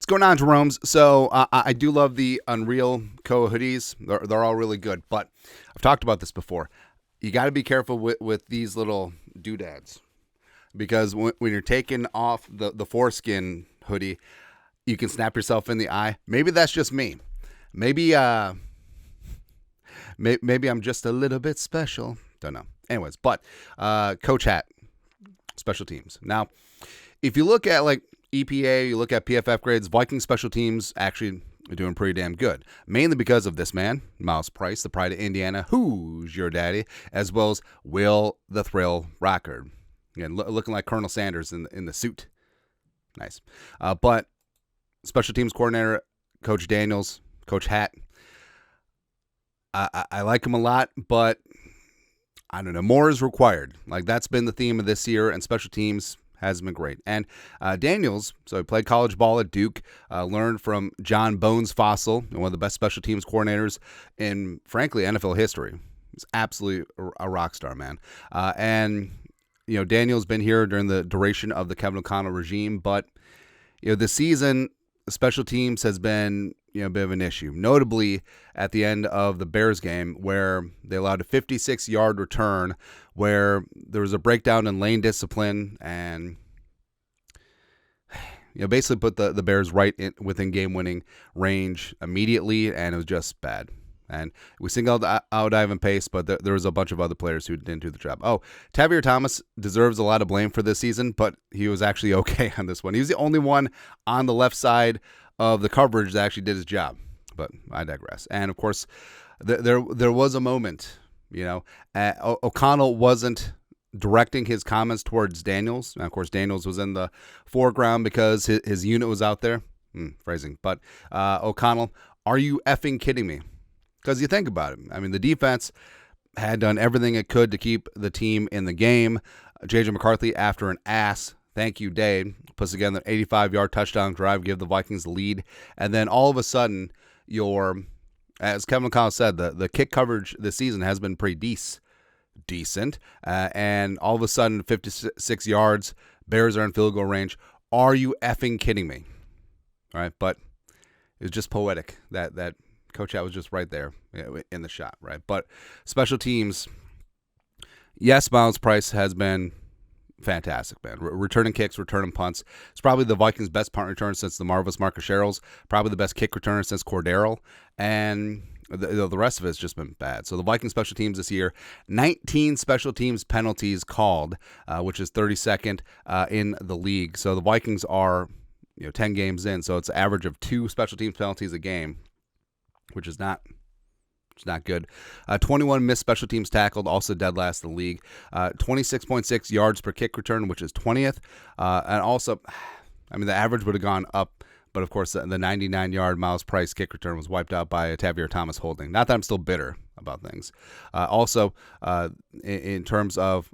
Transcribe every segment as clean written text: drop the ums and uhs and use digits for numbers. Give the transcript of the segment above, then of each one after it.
going on, Jerome's? So I do love the Unreal Co hoodies. They're all really good, but I've talked about this before. You got to be careful with these little doodads because when you're taking off the foreskin hoodie, you can snap yourself in the eye. Maybe that's just me. Maybe maybe I'm just a little bit special. Don't know. Anyways, but coach hat, special teams. Now, if you look at like EPA, you look at PFF grades, Viking special teams actually are doing pretty damn good. Mainly because of this man, Miles Price, the pride of Indiana, who's your daddy, as well as Will the Thrill Rockard. Again, looking like Colonel Sanders in the suit. Nice. But special teams coordinator, Coach Daniels, Coach Hat, I like him a lot, but I don't know. More is required. Like, that's been the theme of this year, and special teams has been great. And Daniels, so he played college ball at Duke, learned from John Bones Fossil, one of the best special teams coordinators in, frankly, NFL history. He's absolutely a rock star, man. And, Daniels been here during the duration of the Kevin O'Connell regime, but, this season, special teams has been, a bit of an issue. Notably, at the end of the Bears game, where they allowed a 56-yard return, where there was a breakdown in lane discipline, and basically put the Bears right within game-winning range immediately, and it was just bad. And we singled out Ivan Pace, but there was a bunch of other players who didn't do the job. Oh, Tavierre Thomas deserves a lot of blame for this season, but he was actually okay on this one. He was the only one on the left side of the coverage that actually did his job. But I digress. And, of course, there was a moment, O'Connell wasn't directing his comments towards Daniels. And, of course, Daniels was in the foreground because his unit was out there. Phrasing. But O'Connell, are you effing kidding me? Because you think about it. I mean, the defense had done everything it could to keep the team in the game. J.J. McCarthy, after an thank you, Dave, puts together an 85-yard touchdown drive, give the Vikings the lead. And then all of a sudden, as Kevin O'Connell said, the kick coverage this season has been pretty decent. And all of a sudden, 56 yards, Bears are in field goal range. Are you effing kidding me? All right, but it's just poetic that Coach Hat was just right there in the shot, right? But special teams, yes, Miles Price has been fantastic, man. Returning kicks, returning punts. It's probably the Vikings' best punt return since the marvelous Marcus Sherrills. Probably the best kick returner since Cordero. And the rest of it's just been bad. So the Viking special teams this year, 19 special teams penalties called, which is 32nd in the league. So the Vikings are 10 games in, so it's an average of 2 special teams penalties a game, which is not good. 21 missed special teams tackled, also dead last in the league. 26.6 yards per kick return, which is 20th. And also, the average would have gone up, but of course the 99-yard Miles Price kick return was wiped out by a Tavierre Thomas holding. Not that I'm still bitter about things. Also, in terms of,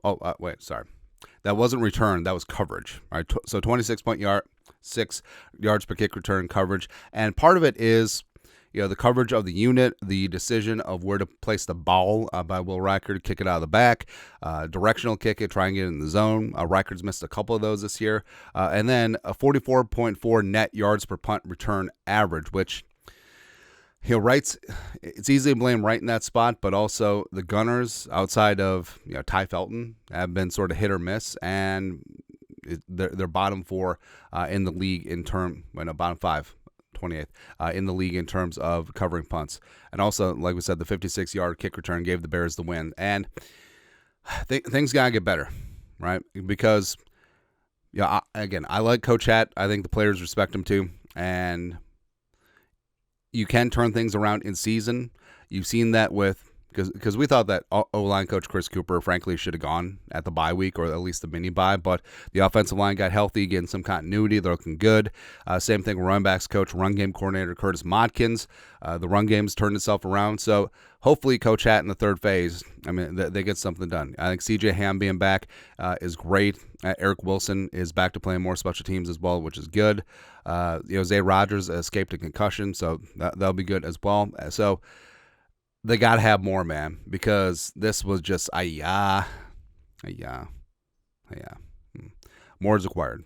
that wasn't return, that was coverage. All right, so 26.6 yards per kick return coverage, and part of it is the coverage of the unit, the decision of where to place the ball by Will Reichard, kick it out of the back, directional kick it, try and get in the zone. Reichard's missed a couple of those this year. And then a 44.4 net yards per punt return average, which Wright's, it's easy to blame Wright in that spot, but also the Gunners outside of Ty Felton have been sort of hit or miss, and they're bottom 4 in the league bottom 5. 28th in the league in terms of covering punts. And also, like we said, the 56-yard kick return gave the Bears the win. And things got to get better, right? Because, I like Coach Hat. I think the players respect him too. And you can turn things around in season. You've seen that because we thought that O-line coach Chris Cooper, frankly, should have gone at the bye week or at least the mini bye, but the offensive line got healthy, getting some continuity. They're looking good. Same thing with run backs coach, run game coordinator Curtis Modkins. The run game's turned itself around. So hopefully Coach Hat in the third phase, they get something done. I think C.J. Ham being back is great. Eric Wilson is back to playing more special teams as well, which is good. Zay Rogers escaped a concussion, so that'll be good as well. So they got to have more, man, because this was just, More is required.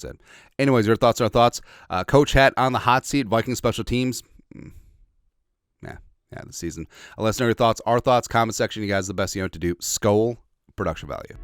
That's it. Anyways, your thoughts are thoughts. Coach hat on the hot seat. Vikings special teams. Yeah, the season. Let us know your thoughts. Our thoughts, comment section. You guys are the best you know what to do. Skol, production value.